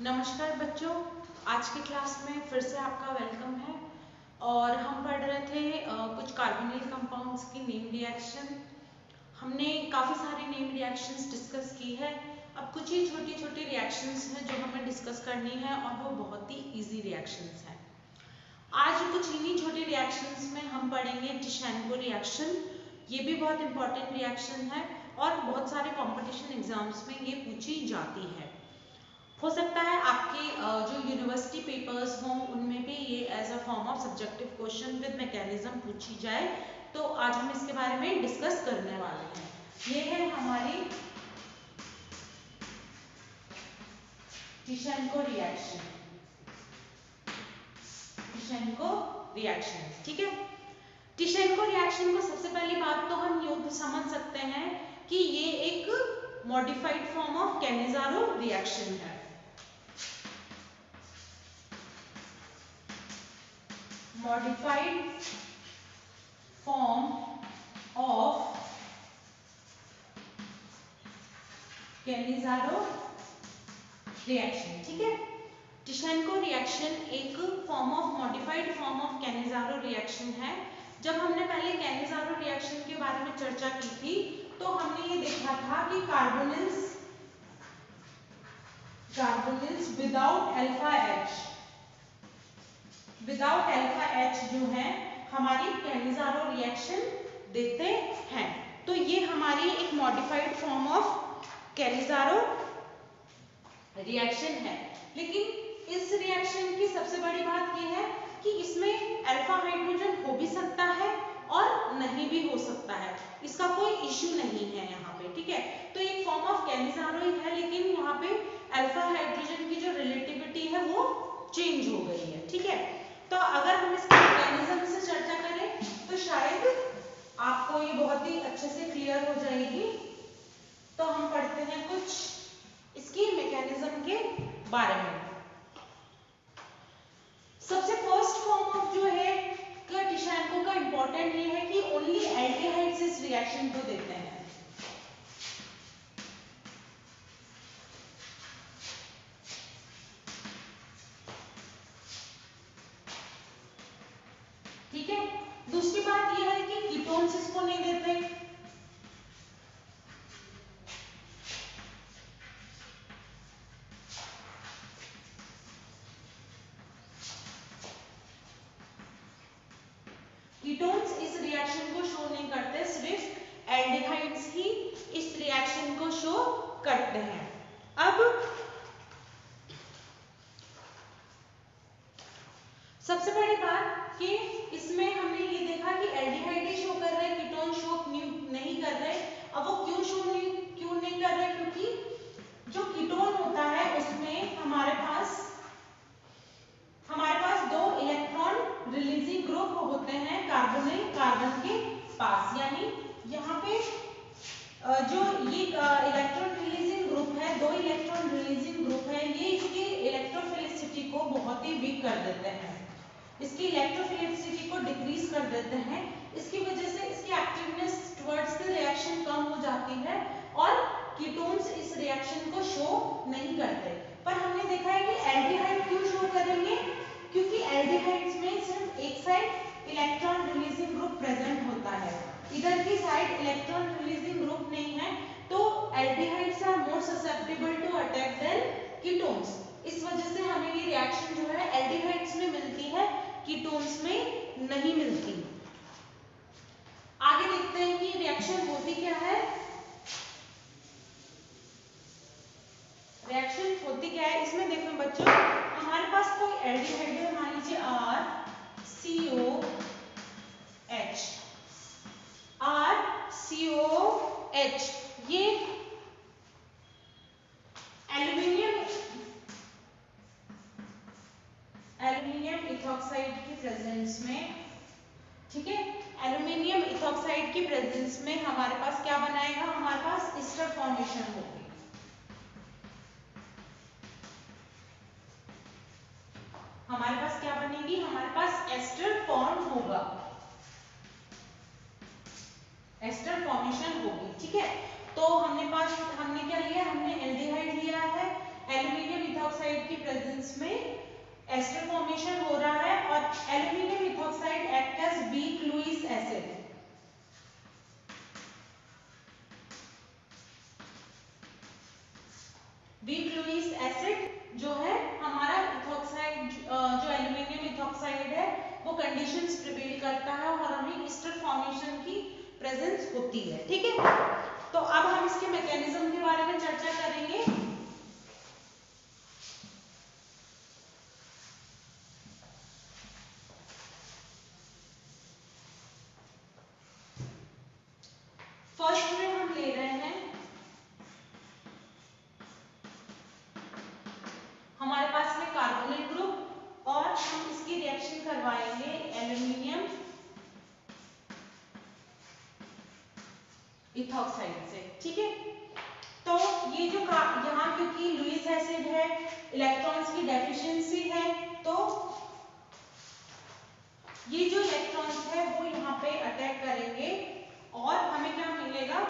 नमस्कार बच्चों, आज की क्लास में फिर से आपका वेलकम है। और हम पढ़ रहे थे कुछ कार्बोनिल कंपाउंड्स की नेम रिएक्शन। हमने काफ़ी सारे नेम रिएक्शंस डिस्कस की है। अब कुछ ही छोटी छोटी रिएक्शंस हैं जो हमें डिस्कस करनी है और वो बहुत ही इजी रिएक्शंस हैं। आज कुछ इन्हीं छोटी रिएक्शंस में हम पढ़ेंगे टिशेन्को रिएक्शन। ये भी बहुत इंपॉर्टेंट रिएक्शन है और बहुत सारे कॉम्पिटिशन एग्जाम्स में ये पूछी जाती है। हो सकता है आपके जो यूनिवर्सिटी पेपर्स हों उनमें भी ये as a form of subjective question with mechanism पूछी जाए, तो आज हम इसके बारे में डिस्कस करने वाले हैं। ये है हमारी टिशेन्को रिएक्शन। टिशेन्को रिएक्शन, ठीक है। टिशेन्को रिएक्शन को सबसे पहली बात तो हम ये समझ सकते हैं कि ये एक modified form of Cannizzaro reaction है। Modified form of Cannizzaro reaction, ठीक है। टिशेन्को रिएक्शन एक form of modified form of Cannizzaro reaction है। जब हमने पहले कैनिज़ारो रिएक्शन के बारे में चर्चा की थी तो हमने ये देखा था कि कार्बोनिल्स विदाउट अल्फा एच जो है हमारी कैनिज़ारो रिएक्शन देते हैं। तो ये हमारी एक modified form of Cannizzaro reaction है। लेकिन इस रिएक्शन की सबसे बड़ी बात यह है कि इसमें अल्फा हाइड्रोजन हो भी सकता है और नहीं भी हो सकता है, इसका कोई इश्यू नहीं है यहाँ पे, ठीक है। तो एक फॉर्म ऑफ कैनिज़ारो ही है, लेकिन यहाँ पे अल्फा हाइड्रोजन की जो रिलेटिविटी है वो चेंज हो गई है, ठीक है। तो अगर हम इसके मैकेनिज्म से चर्चा करें तो शायद आपको ये बहुत ही अच्छे से क्लियर हो जाएगी। तो हम पढ़ते हैं कुछ इसकी मैकेनिज्म के बारे में। सबसे फर्स्ट फॉर्म ऑफ जो है टिशेन्को का इंपॉर्टेंट ये है कि ओनली एल्डिहाइड्स इस रिएक्शन को देते हैं। ठीक है। दूसरी बात यह है कि कीटोन्स इसको नहीं देते। कीटोन्स इस रिएक्शन को शो नहीं करते, सिर्फ एल्डिहाइड्स ही इस रिएक्शन को शो करते हैं। अब सबसे बड़ी बात कि इसमें हमने ये देखा कि एल्डिहाइड ही शो कर रहे हैं, कीटोन शो नहीं कर रहे। अब वो क्यों नहीं कर रहे? क्योंकि जो कीटोन होता है उसमें हमारे पास दो इलेक्ट्रॉन रिलीजिंग ग्रुप होते हैं कार्बन के पास। यानी यहाँ पे जो ये इलेक्ट्रॉन रिलीजिंग ग्रुप है, दो इलेक्ट्रॉन रिलीजिंग ग्रुप है, ये इसकी इलेक्ट्रोफिलिसिटी को बहुत ही वीक कर देते हैं, इसकी इलेक्ट्रोफिलिसिटी को डिक्रीज कर देते हैं। इसकी वजह से इसकी एक्टिवनेस टुवर्ड्स द रिएक्शन कम हो जाती है और कीटोन्स इस रिएक्शन को शो नहीं करते। पर हमने देखा है कि एल्डिहाइड क्यों शो करेंगे? क्योंकि एल्डिहाइड्स में सिर्फ एक side electron releasing group present होता है, इधर की साइड इलेक्ट्रॉन रिलीजिंग ग्रुप नहीं है, तो aldehydes are more susceptible to attack than ketones. इस वजह से हमें ये रिएक्शन जो है एल्डिहाइड्स में मिलती है, कीटोन्स में नहीं मिलती। आगे देखते हैं कि रिएक्शन होती क्या है। रिएक्शन होती क्या है इसमें देखें बच्चों, हमारे पास कोई एल्डिहाइड है, मान लीजिए RCOH, ये एल्यूमिनियम इथॉक्साइड की प्रेजेंस में, ठीक है, एल्यूमिनियम इथॉक्साइड की प्रेजेंस में हमारे पास क्या बनाएगा? हमारे पास एस्टर फॉर्मेशन होगी। हमारे पास क्या बनेगी? हमारे पास एस्टर फॉर्म होगा, एस्टर फॉर्मेशन होगी, ठीक है। तो हमने क्या लिया? हमने एल्डिहाइड लिया है, एल्यूमिनियम इथॉक्साइड की एस्टर फॉर्मेशन हो रहा है और aluminium ethoxide act as weak Lewis acid. Weak Lewis acid जो है हमारा इथॉक्साइड, जो एल्यूमिनियम इथॉक्साइड है वो कंडीशंस प्रिवेल करता है और हमें एस्टर फॉर्मेशन की प्रेजेंस होती है। ठीक है, तो अब हम इसके मैकेनिज्म के बारे में चर्चा करेंगे। फर्स्ट में हम ले रहे हैं हमारे पास में कार्बोनिल ग्रुप और हम इसकी रिएक्शन करवाएंगे एल्यूमिनियम इथॉक्साइड से। ठीक है, तो ये जो यहाँ क्योंकि लुईस एसिड है, इलेक्ट्रॉन्स की डेफिशिएंसी है, तो ये जो इलेक्ट्रॉन्स है वो यहाँ पे अटैक करेंगे और हमें क्या मिलेगा,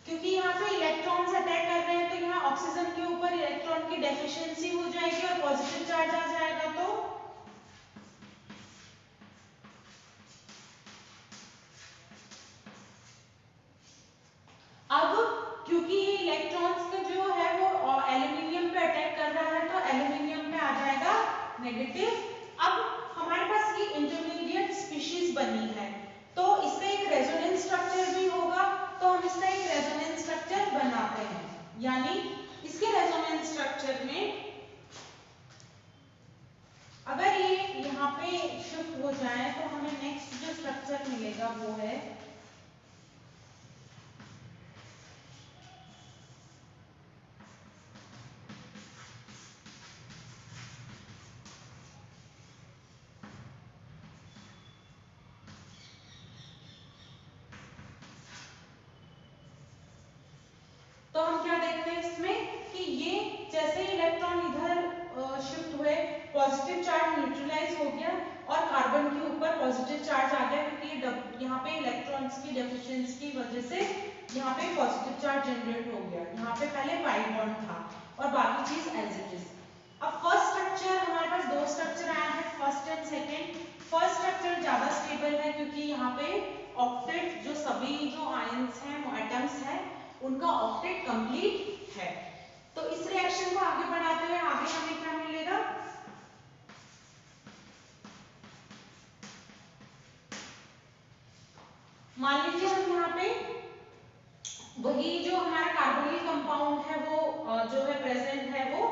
क्योंकि यहाँ पे इलेक्ट्रॉन्स अटैक कर रहे हैं तो यहाँ ऑक्सीजन के ऊपर इलेक्ट्रॉन की डेफिशिएंसी हो जाएगी और पॉजिटिव चार्ज आ जाएगा। तो अब क्योंकि ये इलेक्ट्रॉन्स का जो है वो एल्यूमिनियम पे अटैक कर रहा है तो एल्यूमिनियम पे आ जाएगा नेगेटिव। अब हमारे पास ये इंटरमीडिएट स्पीशीज बनी है तो इसका एक रेजोनेंस स्ट्रक्चर भी होगा, तो हम इसका एक रेजोनेंस स्ट्रक्चर बनाते हैं, यानी इसके रेजोनेंस स्ट्रक्चर में अगर ये यहाँ पे शिफ्ट हो जाए तो हमें नेक्स्ट जो स्ट्रक्चर मिलेगा वो है तो हम क्या देखते हैं इसमें कि ये जैसे इलेक्ट्रॉन इधर शिफ्ट हुए, पॉजिटिव चार्ज न्यूट्रलाइज हो गया और कार्बन के ऊपर पॉजिटिव चार्ज आ गया क्योंकि ये यहाँ पे इलेक्ट्रॉन्स की डेफिशिएंसी की वजह से यहाँ पे पॉजिटिव चार्ज जनरेट हो गया। यहाँ पे पहले पाई बॉन्ड था और बाकी चीज एज इट इज। अब फर्स्ट स्ट्रक्चर हमारे पास दो स्ट्रक्चर आया है, first and second. First structure ज्यादा स्टेबल है क्योंकि यहाँ पे ऑक्टेट जो सभी जो आयंस हैं एटम्स हैं उनका ऑक्टेट कंप्लीट है। तो इस रिएक्शन को आगे बढ़ाते हुए आगे हमें क्या मिलेगा, मान लीजिए हम यहाँ पे वही जो हमारा कार्बोनिल कंपाउंड है वो जो है प्रेजेंट है वो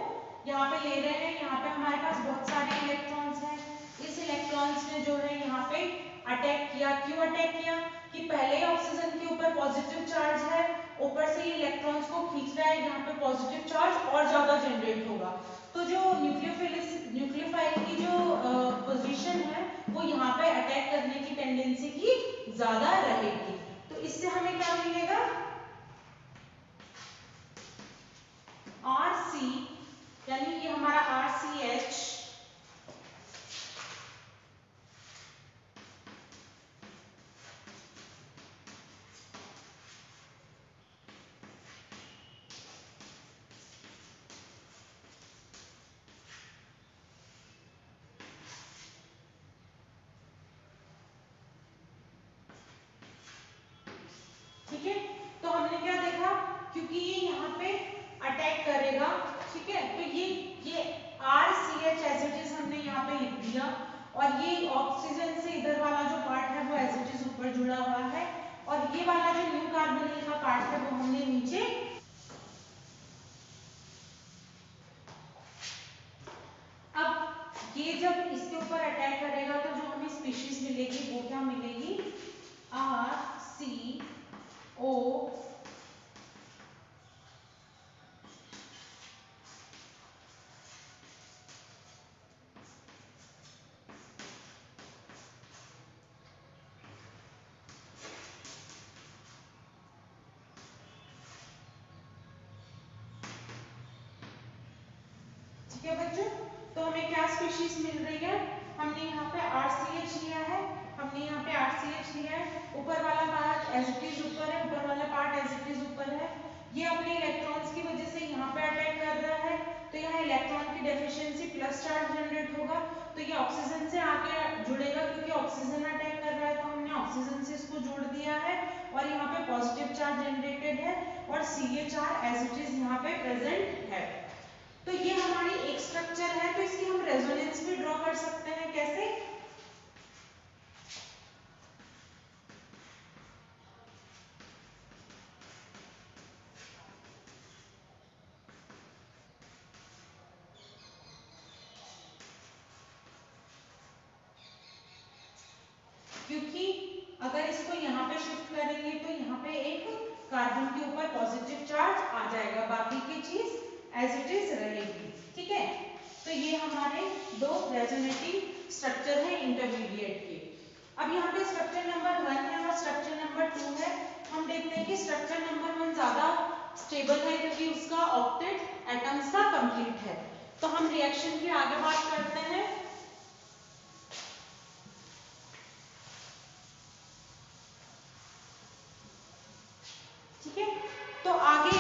यहाँ पे ले रहे हैं। यहाँ पे हमारे पास बहुत सारे इलेक्ट्रॉन्स हैं, इस इलेक्ट्रॉन्स ने जो है यहाँ पे अटैक किया। क्यों अटैक किया कि पहले ऑक्सीजन के ऊपर पॉजिटिव चार्ज है, ऊपर से ये इलेक्ट्रॉन्स को खींच रहा है, यहाँ पे पॉजिटिव चार्ज और ज्यादा जनरेट होगा तो जो न्यूक्लियोफाइल की जो पोजीशन है वो यहाँ पे अटैक करने की टेंडेंसी की ज्यादा रहेगी। तो इससे हमें क्या मिलेगा, RC, यानी ये हमारा RCH ठीक है। तो हमने क्या देखा, क्योंकि ये यहाँ पे अटैक करेगा, ठीक है, तो ये RCH एज इट इज हमने यहाँ पे लिख दिया और ये ऑक्सीजन से इधर वाला जो पार्ट है वो एज इट इज ऊपर जुड़ा हुआ है और ये वाला जो न्यू कार्बोनिल का पार्ट है वो हमने नीचे। अब ये जब इसके ऊपर अटैक करेगा तो जो हमें स्पीशीज मिलेगी वो क्या मिलेगी, RCO ठीक है बच्चों। तो हमें क्या स्पीशीज मिल रही है, हमने यहाँ पे RCH लिया है, हमने यहाँ पे RCH लिया है, ऊपर वाला पार्ट एज इट इज ऊपर है, ऊपर वाला पार्ट एज इट इज ऊपर है, ये अपने इलेक्ट्रॉन्स की वजह वजह से यहाँ पे अटैक कर रहा है, तो यहाँ इलेक्ट्रॉन की डेफिशिएंसी प्लस चार्ज जनरेट होगा, तो ये ऑक्सीजन से आके जुड़ेगा क्योंकि ऑक्सीजन अटैक कर रहा है, तो हमने ऑक्सीजन से इसको जोड़ दिया है और यहाँ पे पॉजिटिव चार्ज जनरेटेड है और CH4 एज इट इज यहाँ पे प्रेजेंट है। तो ये हमारी एक स्ट्रक्चर है, तो इसकी हम रेजोनेंस भी ड्रॉ कर सकते हैं। कैसे? क्योंकि अगर इसको यहाँ पे शिफ्ट करेंगे तो यहाँ पे एक कार्बन के ऊपर पॉजिटिव चार्ज आ जाएगा, बाकी की चीज एज इट इज रहेगी। ठीक है, तो ये हमारे दो रेजोनेटिंग स्ट्रक्चर है इंटरमीडिएट के। अब यहाँ पे स्ट्रक्चर नंबर 1 है और स्ट्रक्चर नंबर 2 है। हम देखते हैं कि स्ट्रक्चर नंबर 1 ज्यादा स्टेबल है क्योंकि उसका ऑक्टेट एटम्स का कंप्लीट है। तो हम रिएक्शन की आगे बात करते हैं। ठीक है, तो आगे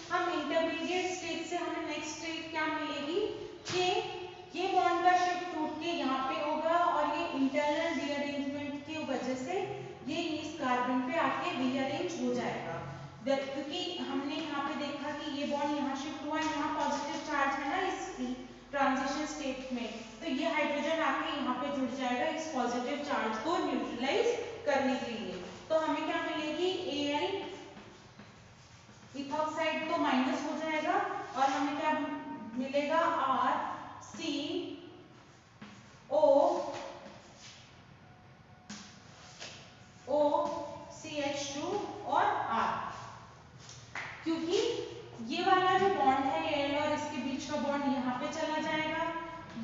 हम इंटरमीडिएट स्टेज से हमें नेक्स्ट स्टेज क्या मिलेगी कि ये बॉन्ड का शिफ्ट टूट के यहाँ पे होगा और ये इंटरनल रीअरेंजमेंट की वजह से ये इस कार्बन पे आके रीअरेंज हो जाएगा, क्योंकि हमने यहाँ पे देखा कि ये बॉन्ड यहाँ शिफ्ट हुआ, यहाँ पॉजिटिव चार्ज है ना इस ट्रांजिशन स्टेट में, तो ये हाइड्रोजन आके यहाँ पे जुड़ जाएगा इस पॉजिटिव चार्ज को न्यूट्रलाइज करने के लिए। तो हमें क्या मिलेगी, Al इथॉक्साइड तो माइनस हो जाएगा और हमें क्या मिलेगा, CH2 और R। क्योंकि ये वाला जो बॉन्ड है Al और इसके बीच का बॉन्ड यहाँ पे चला जाएगा,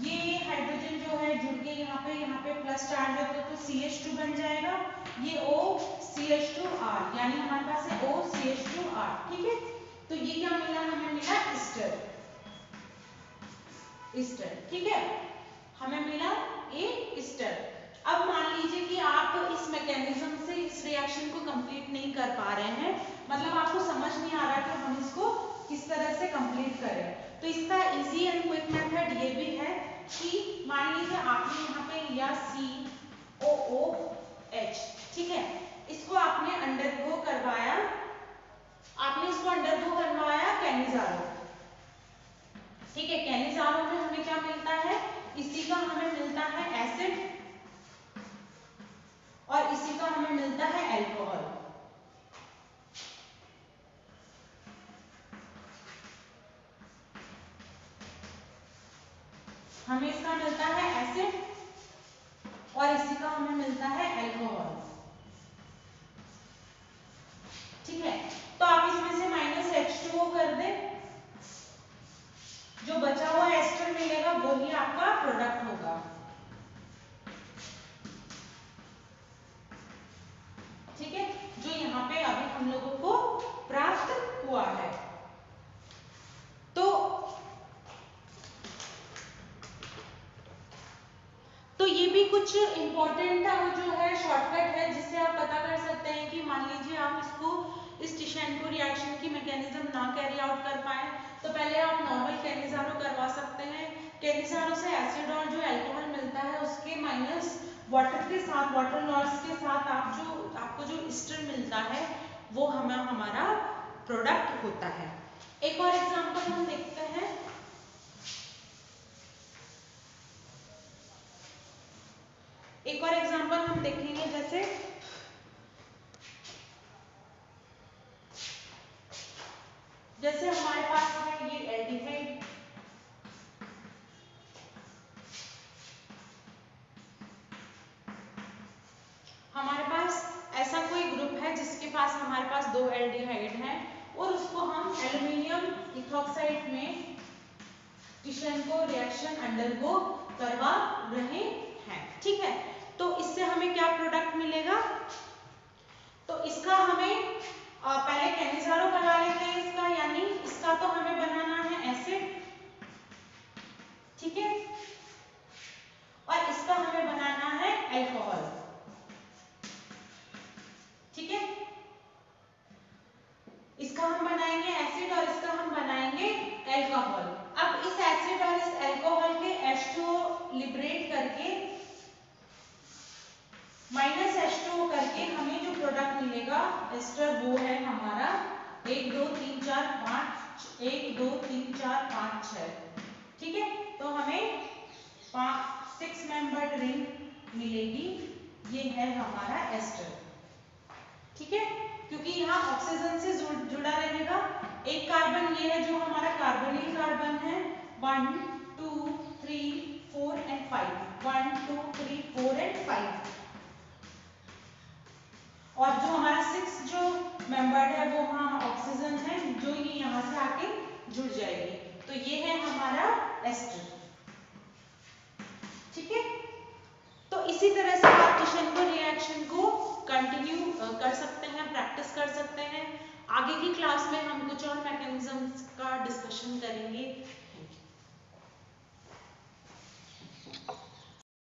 ये हाइड्रोजन जो है जुड़ के यहाँ पे प्लस चार्ज होता है तो CH2 बन जाएगा, ये O CH2R, यानी हमारे पास है O CH2R। ठीक है, तो ये क्या मिला, हमें मिला ईस्टर। ठीक है, हमें मिला ईस्टर। अब मान लीजिए कि आप इस मैकेनिज्म से इस रिएक्शन को कंप्लीट नहीं कर पा रहे हैं, मतलब आपको समझ नहीं आ रहा कि हम इसको किस तरह से कंप्लीट करें, तो इसका इजी एंड क्विक मेथड ये भी है कि मान लीजिए आपने यहाँ पे लिया COOH। ठीक है, इसको आपने अंडरगो करवाया, कैनिजारो। ठीक है, कैनिजारो में हमें क्या मिलता है, इसी का हमें मिलता है एसिड और इसी का हमें मिलता है अल्कोहल। हमें इसका मिलता है एसिड और इसी का हमें मिलता है अल्कोहल। ठीक है, तो आप इसमें से -H2O कर दें, जो बचा हुआ एस्टर मिलेगा वही आपका प्रोडक्ट होगा। ठीक है, जो यहाँ पे अभी हम लोगों को प्राप्त हुआ है। तो ये भी कुछ इंपॉर्टेंट जो है शॉर्टकट है जिससे आप पता कर सकते हैं कि मान लीजिए आप इसको इस टिशेंको रिएक्शन की मैकेनिज्म ना कैरी आउट कर पाए तो पहले आप नॉर्मल कैनिजारो करवा सकते हैं। कैनिजारो से एसिड और जो अल्कोहल मिलता है उसके माइनस वाटर के साथ, वाटर लॉस के साथ आपको जो ईस्टर मिलता है वो हमारा प्रोडक्ट होता है। एक और एग्जांपल हम देखते हैं। एक और एग्जांपल हम देखेंगे, जैसे हमारे पास है ये एल्डिहाइड, हमारे पास ऐसा कोई ग्रुप है जिसके पास हमारे पास दो एल्डिहाइड हैं और उसको हम एल्युमिनियम इथॉक्साइड में टिशेंको रिएक्शन अंडरगो करवा रहे हैं। ठीक है, तो इससे हमें क्या प्रोडक्ट मिलेगा, तो इसका हमें पहले कैनिजारो करा लेते हैं इसका, यानी इसका तो हमें बनाना है एसिड। ठीक है, और इसका हमें बनाना है अल्कोहल। ठीक है, इसका हम बनाएंगे एसिड एसिड और इस अल्कोहल के H2O लिबरेट करके माइनस H2O करके हमें जो प्रोडक्ट मिलेगा एस्टर वो है हमारा 1 2 3 4 5 1 2 3 4 5 6। ठीक है, तो हमें 6 मेंबर्ड रिंग मिलेगी, ये है हमारा एस्टर। ठीक है, क्योंकि यहाँ ऑक्सीजन से जुड़ा रहेगा। एक कार्बन ये है जो हमारा कार्बोनिल कार्बन है 1 2 3 4 एंड 5 1 2 3 4 एंड 5 और जो हमारा 6 जो मेंबर्ड है वो वहां ऑक्सीजन है जो ये यहाँ से आके जुड़ जाएगी, तो ये है हमारा एस्टर। ठीक है, तो इसी तरह से आप किशनपुर रिएक्शन को कंटिन्यू कर सकते हैं, प्रैक्टिस कर सकते हैं। आगे की क्लास में हम कुछ और मैकेनिज्म्स का डिस्कशन करेंगे।